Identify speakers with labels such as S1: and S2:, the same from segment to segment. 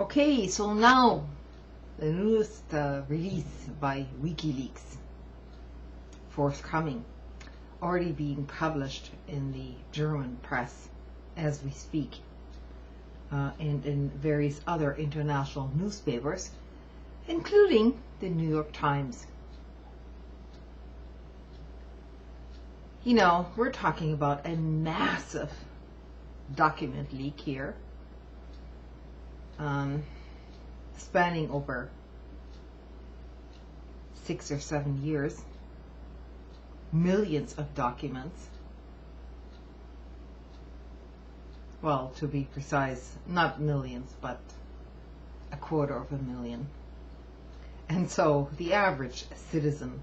S1: Okay, so now the newest release by WikiLeaks, forthcoming, already being published in the German press as we speak, and in various other international newspapers, including the New York Times. You know, we're talking about a massive document leak here, spanning over 6 or 7 years, millions of documents. Well, to be precise, not millions, but 250,000. And so the average citizen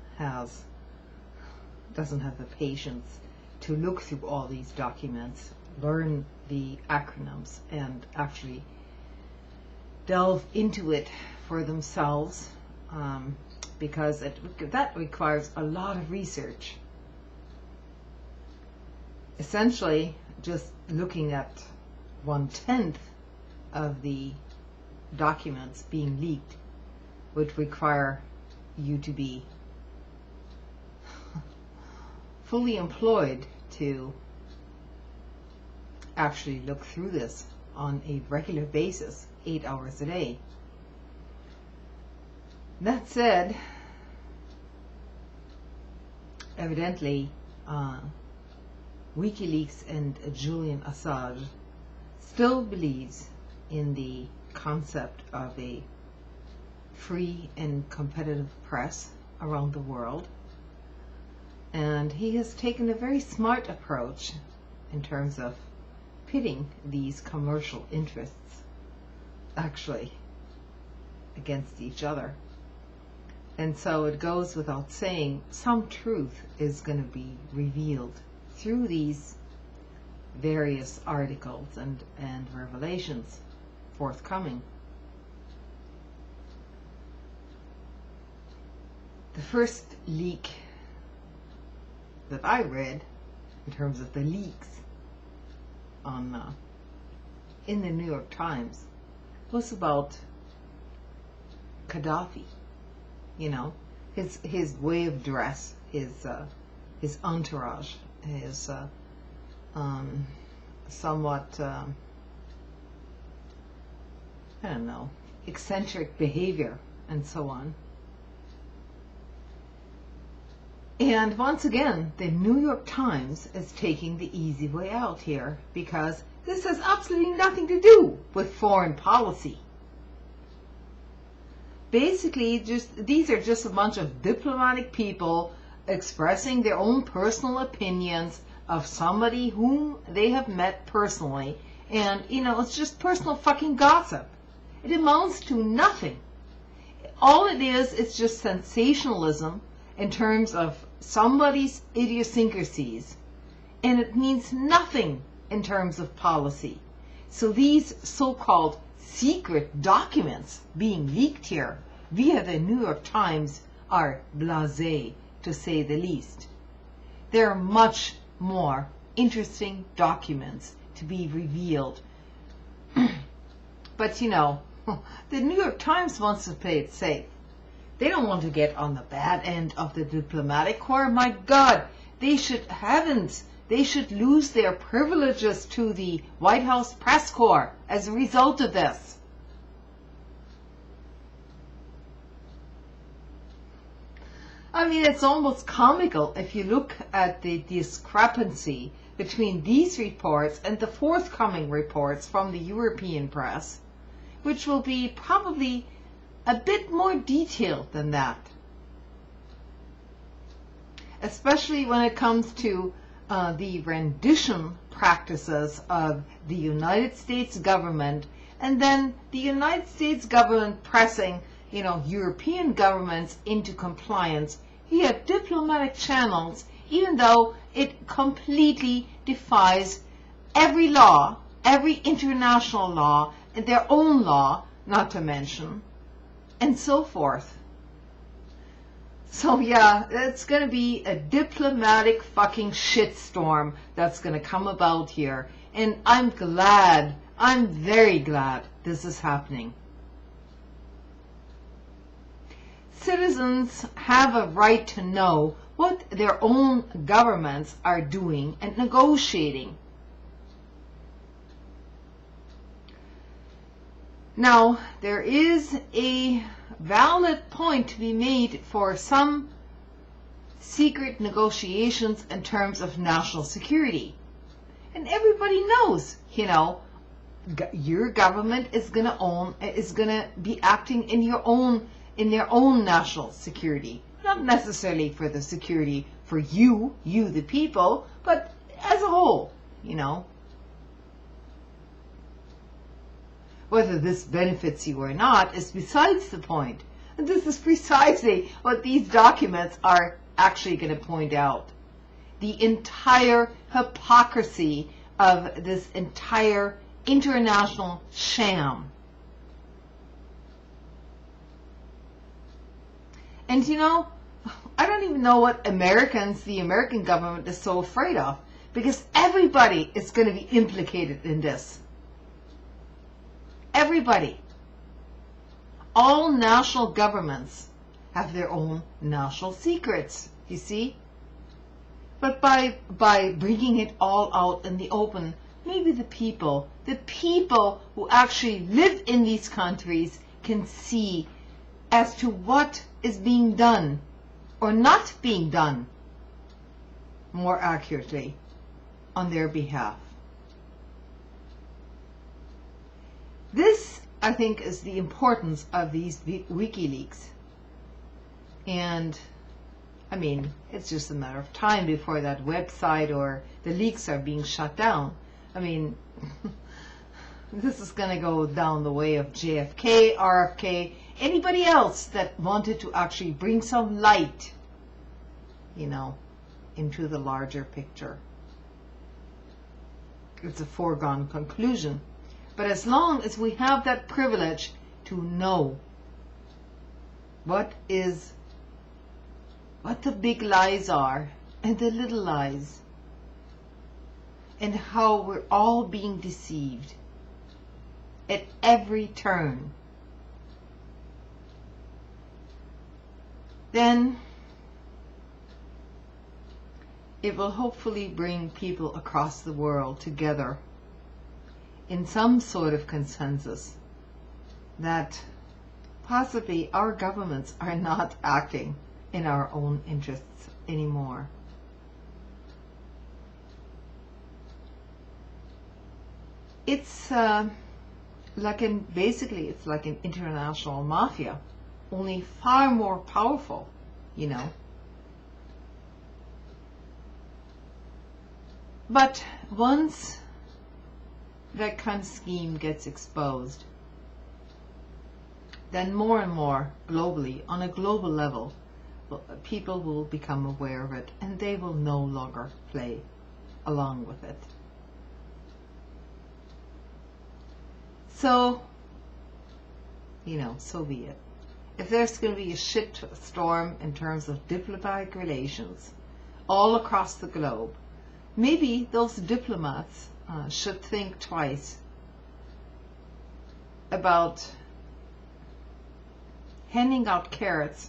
S1: doesn't have the patience to look through all these documents, learn the acronyms, and actually delve into it for themselves, because that requires a lot of research. Essentially, just looking at 1/10 of the documents being leaked would require you to be fully employed to actually look through this on a regular basis, 8 hours a day. That said, evidently WikiLeaks and Julian Assange still believes in the concept of a free and competitive press around the world, and he has taken a very smart approach in terms of pitting these commercial interests actually against each other. And so it goes without saying, some truth is going to be revealed through these various articles and revelations forthcoming. The first leak that I read, in terms of the leaks in the New York Times, was about Gaddafi. You know, his way of dress, his entourage, his somewhat I don't know, eccentric behavior, and so on. And once again, the New York Times is taking the easy way out here, because this has absolutely nothing to do with foreign policy. Basically, these are just a bunch of diplomatic people expressing their own personal opinions of somebody whom they have met personally, and you know, it's just personal fucking gossip. It amounts to nothing. All it is, it's just sensationalism in terms of somebody's idiosyncrasies, and it means nothing in terms of policy. So these so-called secret documents being leaked here via the New York Times are blasé, to say the least. There are much more interesting documents to be revealed. But you know, the New York Times wants to play it safe. They don't want to get on the bad end of the diplomatic corps. My God, they should lose their privileges to the White House press corps as a result of this. I mean, it's almost comical if you look at the discrepancy between these reports and the forthcoming reports from the European press, which will be probably a bit more detailed than that, especially when it comes to the rendition practices of the United States government, and then the United States government pressing, you know, European governments into compliance via diplomatic channels, even though it completely defies every law, every international law, and their own law, not to mention, and so forth. So yeah, it's going to be a diplomatic fucking shitstorm that's going to come about here. And I'm very glad this is happening. citizens have a right to know what their own governments are doing and negotiating. Now, there is a valid point to be made for some secret negotiations in terms of national security. And everybody knows, your government is going to be acting in their own national security, not necessarily for the security for you the people, but as a whole, Whether this benefits you or not is besides the point. And this is precisely what these documents are actually going to point out. The entire hypocrisy of this entire international sham. And I don't even know what the American government is so afraid of, because everybody is going to be implicated in this. Everybody. All national governments have their own national secrets, you see? But by bringing it all out in the open, maybe the people who actually live in these countries can see as to what is being done or not being done more accurately on their behalf. This, I think, is the importance of these WikiLeaks. And, it's just a matter of time before that website or the leaks are being shut down. This is going to go down the way of JFK, RFK, anybody else that wanted to actually bring some light, into the larger picture. It's a foregone conclusion. But as long as we have that privilege to know what the big lies are and the little lies, and how we're all being deceived at every turn, then it will hopefully bring people across the world together in some sort of consensus that possibly our governments are not acting in our own interests anymore. It's basically it's like an international mafia, only far more powerful, But once that kind of scheme gets exposed, then more and more globally, on a global level, people will become aware of it, and they will no longer play along with it. So, so be it. If there's going to be a shit storm in terms of diplomatic relations all across the globe, maybe those diplomats should think twice about handing out carrots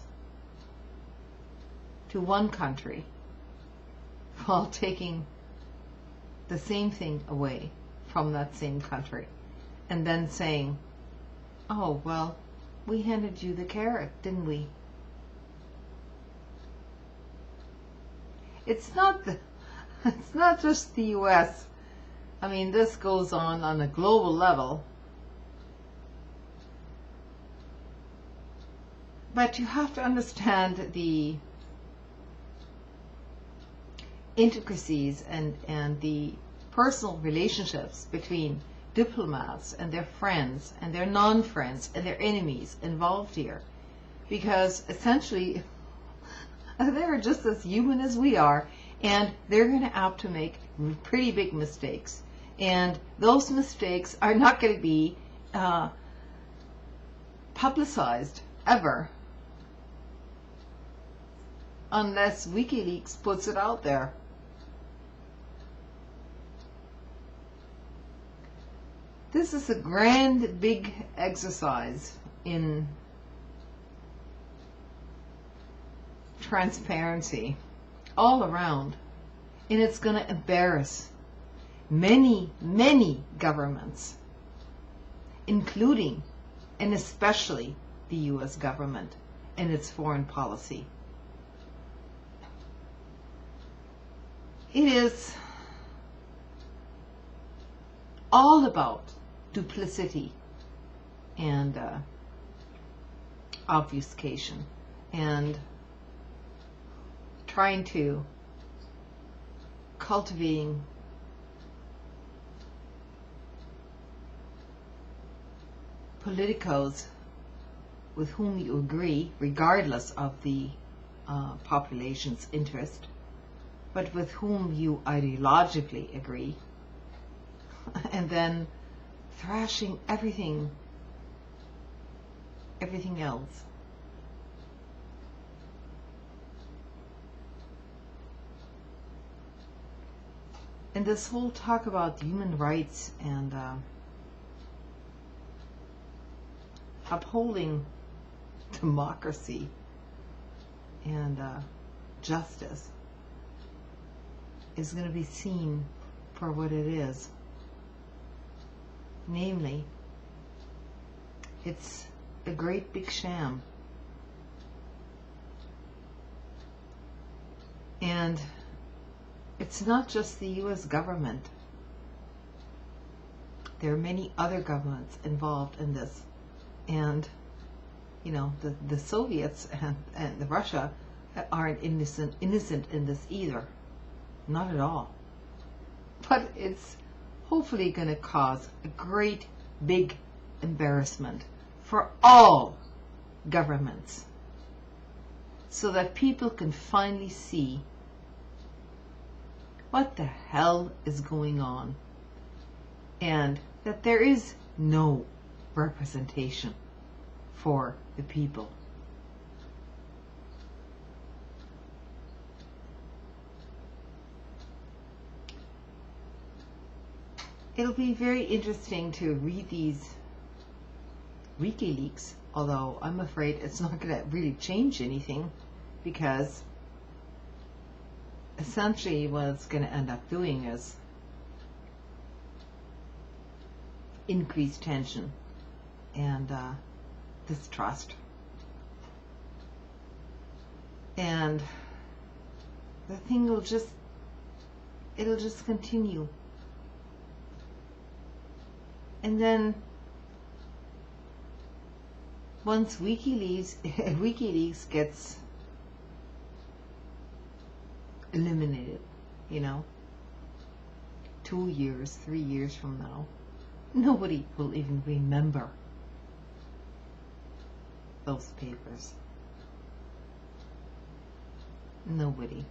S1: to one country while taking the same thing away from that same country, and then saying, oh, well, we handed you the carrot, didn't we? It's not just the US. This goes on a global level. But you have to understand the intricacies and the personal relationships between diplomats and their friends and their non-friends and their enemies involved here. Because essentially, they're just as human as we are, and they're going to have to make pretty big mistakes. And those mistakes are not going to be publicized ever, unless WikiLeaks puts it out there. This is a grand, big exercise in transparency all around, and it's going to embarrass many, many governments, including and especially the U.S. government and its foreign policy. It is all about duplicity and obfuscation and trying to cultivating politicos with whom you agree, regardless of the population's interest, but with whom you ideologically agree, and then thrashing everything else. And this whole talk about human rights and upholding democracy and justice is going to be seen for what it is. Namely, it's a great big sham. And it's not just the U.S. government. There are many other governments involved in this. And, you know, the Soviets and the Russia aren't innocent in this either. Not at all. But it's hopefully going to cause a great big embarrassment for all governments, so that people can finally see what the hell is going on, and that there is no representation for the people. It'll be very interesting to read these WikiLeaks, although I'm afraid it's not going to really change anything, because essentially what it's going to end up doing is increase tension and distrust. And the thing will it'll just continue. And then once WikiLeaks gets eliminated, you know, 2 years, 3 years from now, nobody will even remember those papers. Nobody.